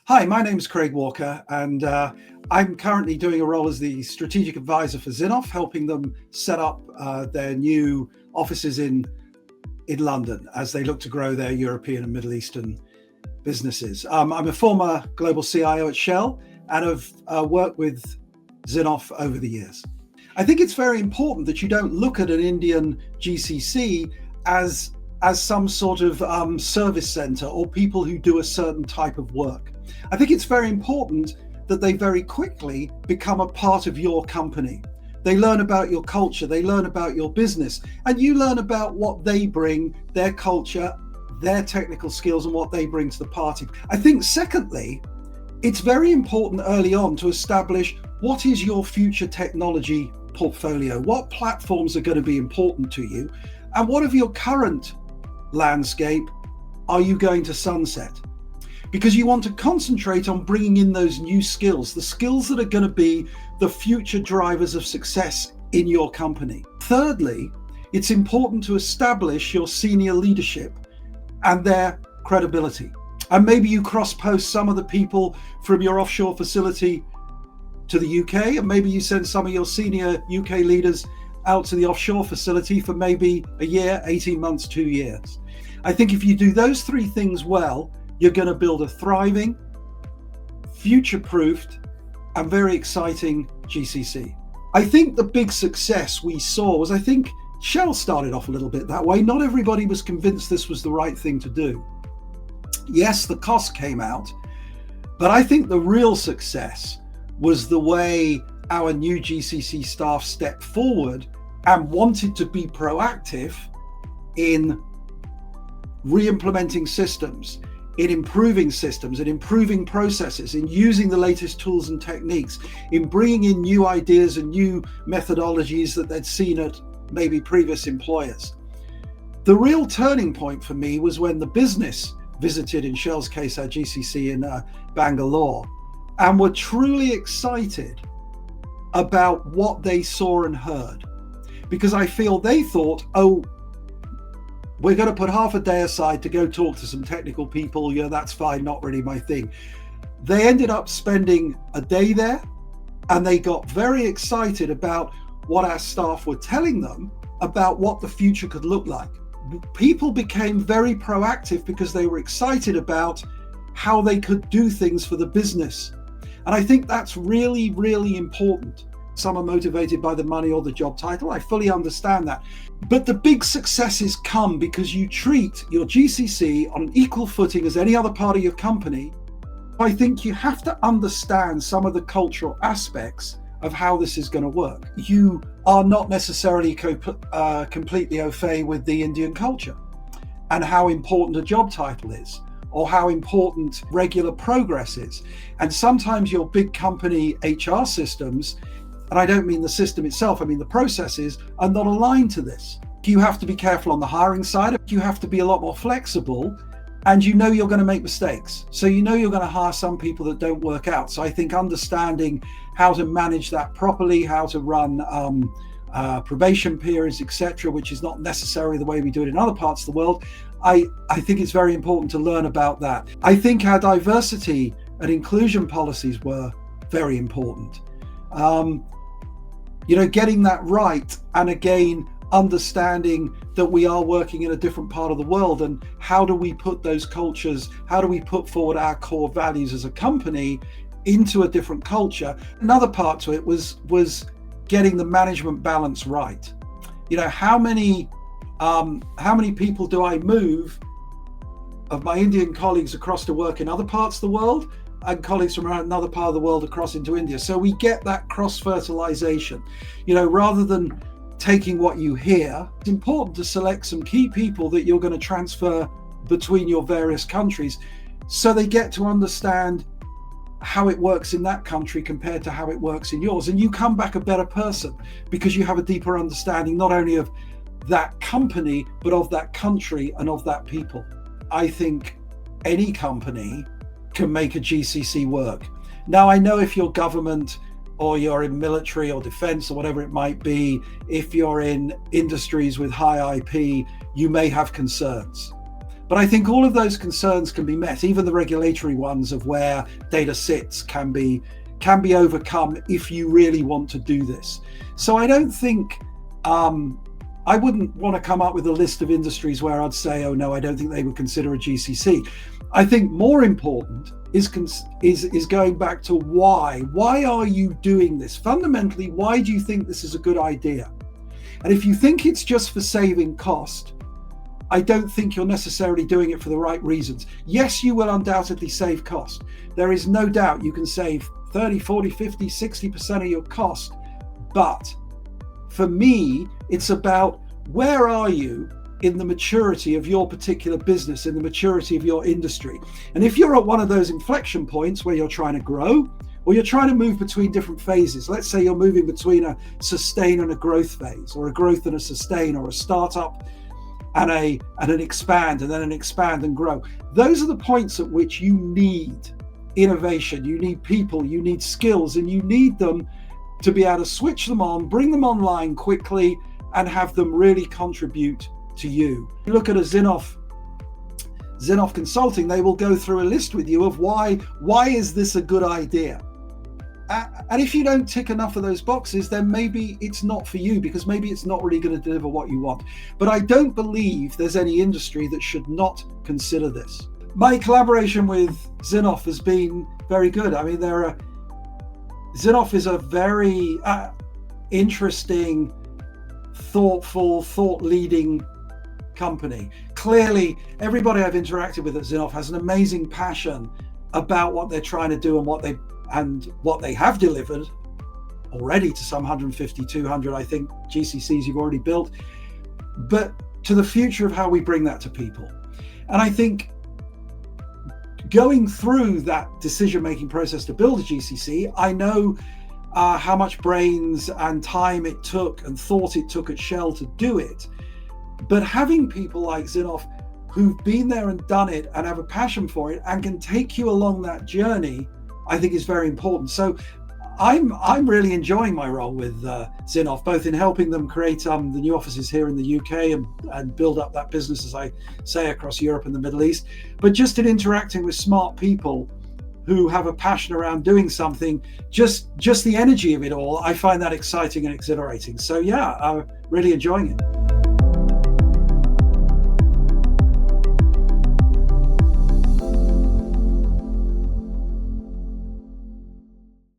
Hi, my name is Craig Walker, and I'm currently doing a role as the strategic advisor for Zinnov, helping them set up their new offices in London as they look to grow their European and Middle Eastern businesses. I'm a former global CIO at Shell and have worked with Zinnov over the years. I think it's very important that you don't look at an Indian GCC as some sort of service center or people who do a certain type of work. I think it's very important that they very quickly become a part of your company. They learn about your culture, they learn about your business, and you learn about what they bring, their culture, their technical skills, and what they bring to the party. I think secondly, it's very important early on to establish what is your future technology portfolio, what platforms are going to be important to you, and what of your current landscape are you going to sunset? Because you want to concentrate on bringing in those new skills, the skills that are going to be the future drivers of success in your company. Thirdly, it's important to establish your senior leadership and their credibility. And maybe you cross-post some of the people from your offshore facility to the UK, and maybe you send some of your senior UK leaders out to the offshore facility for maybe a year, 18 months, 2 years. I think if you do those three things well, you're going to build a thriving, future-proofed, and very exciting GCC. I think the big success we saw was, I think Shell started off a little bit that way. Not everybody was convinced this was the right thing to do. Yes, the cost came out, but I think the real success was the way our new GCC staff stepped forward and wanted to be proactive in re-implementing systems, in improving systems, in improving processes, in using the latest tools and techniques, in bringing in new ideas and new methodologies that they'd seen at maybe previous employers. The real turning point for me was when the business visited, in Shell's case, our GCC in Bangalore, and were truly excited about what they saw and heard. Because I feel they thought, oh, we're going to put half a day aside to go talk to some technical people. Yeah, that's fine, not really my thing. They ended up spending a day there, and they got very excited about what our staff were telling them about what the future could look like. People became very proactive because they were excited about how they could do things for the business. And I think that's really, really important. Some are motivated by the money or the job title. I fully understand that. But the big successes come because you treat your GCC on an equal footing as any other part of your company. I think you have to understand some of the cultural aspects of how this is going to work. You are not necessarily completely au fait with the Indian culture and how important a job title is, or how important regular progress is. And sometimes your big company HR systems, and I don't mean the system itself, I mean the processes, are not aligned to this. You have to be careful on the hiring side. You have to be a lot more flexible, and you know you're going to make mistakes. So you know you're going to hire some people that don't work out. So I think understanding how to manage that properly, how to run probation periods, etc., which is not necessarily the way we do it in other parts of the world, I think it's very important to learn about that. I think our diversity and inclusion policies were very important. Getting that right, and again, understanding that we are working in a different part of the world, and how do we put those cultures, how do we put forward our core values as a company into a different culture. Another part to it was getting the management balance right. How many people do I move of my Indian colleagues across to work in other parts of the world, and colleagues from another part of the world across into India? So we get that cross-fertilization. Rather than taking what you hear, it's important to select some key people that you're going to transfer between your various countries, so they get to understand how it works in that country compared to how it works in yours. And you come back a better person because you have a deeper understanding not only of that company, but of that country and of that people. I think any company can make a GCC work. Now, I know if you're government or you're in military or defense or whatever it might be, if you're in industries with high IP, you may have concerns. But I think all of those concerns can be met, even the regulatory ones of where data sits can be overcome if you really want to do this. So I don't think, I wouldn't want to come up with a list of industries where I'd say, oh no, I don't think they would consider a GCC. I think more important is going back to why. Why are you doing this? Fundamentally, why do you think this is a good idea? And if you think it's just for saving cost, I don't think you're necessarily doing it for the right reasons. Yes, you will undoubtedly save cost. There is no doubt you can save 30, 40, 50, 60% of your cost. But for me, it's about where are you in the maturity of your particular business, in the maturity of your industry. And if you're at one of those inflection points where you're trying to grow, or you're trying to move between different phases, let's say you're moving between a sustain and a growth phase, or a growth and a sustain, or a startup and an expand, and then an expand and grow. Those are the points at which you need innovation, you need people, you need skills, and you need them to be able to switch them on, bring them online quickly, and have them really contribute to you. You look at a Zinnov Consulting, they will go through a list with you of why is this a good idea? And if you don't tick enough of those boxes, then maybe it's not for you, because maybe it's not really going to deliver what you want. But I don't believe there's any industry that should not consider this. My collaboration with Zinnov has been very good. I mean, Zinnov is a very interesting, thoughtful, thought-leading company. Clearly, everybody I've interacted with at Zinnov has an amazing passion about what they're trying to do and what they have delivered already to some 150, 200, I think, GCCs you've already built, but to the future of how we bring that to people. And I think going through that decision-making process to build a GCC, I know how much brains and time it took and thought it took at Shell to do it. But having people like Zinnov who've been there and done it and have a passion for it and can take you along that journey, I think is very important. So I'm really enjoying my role with Zinnov, both in helping them create the new offices here in the UK and build up that business, as I say, across Europe and the Middle East, but just in interacting with smart people who have a passion around doing something, just the energy of it all, I find that exciting and exhilarating. So yeah, I'm really enjoying it.